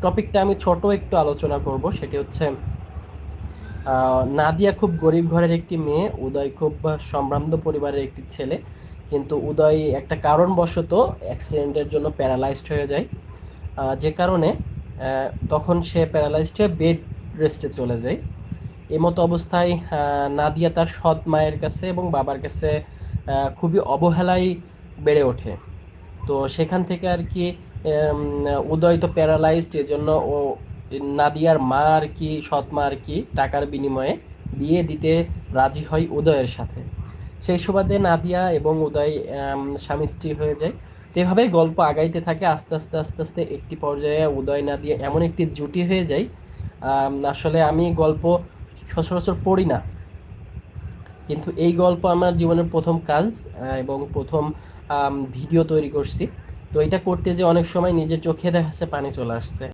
টপিকটা আমি ছোট একটু আলোচনা করব, সেটি হচ্ছে নাদিয়া খুব গরিব ঘরের একটি মেয়ে, উদয় খুব সম্ভ্রান্ত পরিবারের একটি ছেলে। কিন্তু উদয় একটা কারণবশত অ্যাক্সিডেন্টের জন্য প্যারালাইজড হয়ে যায়, যে কারণে তখন সে প্যারালাইজড হয়ে বেড রেস্টে চলে যায়। এই মতো অবস্থায় নাদিয়া তার সৎ মায়ের কাছে এবং বাবার কাছে খুবই অবহেলায় বেড়ে ওঠে। তো সেখান থেকে আর কি উদয় তো প্যারালাইজড, এজন্য ও নাদিয়ার মা আর কি, সৎ মা আর কি টাকার বিনিময়ে বিয়ে দিতে রাজি হয় উদয়ের সাথে। সেই সুবাদে নাদিয়া এবং উদয় স্বামী স্ত্রী হয়ে যায়। তো এভাবেই গল্প আগাইতে থাকে, আস্তে আস্তে আস্তে আস্তে একটি পর্যায়ে উদয় নাদিয়া এমন একটি জুটি হয়ে যায়। আসলে আমি গল্প সচরাচর পড়ি না, কিন্তু এই গল্প আমার জীবনের প্রথম কাজ এবং প্রথম ভিডিও তৈরি করছি। তো এটা করতে যে অনেক সময় নিজের চোখে দেখা যাচ্ছে পানি চলে আসছে।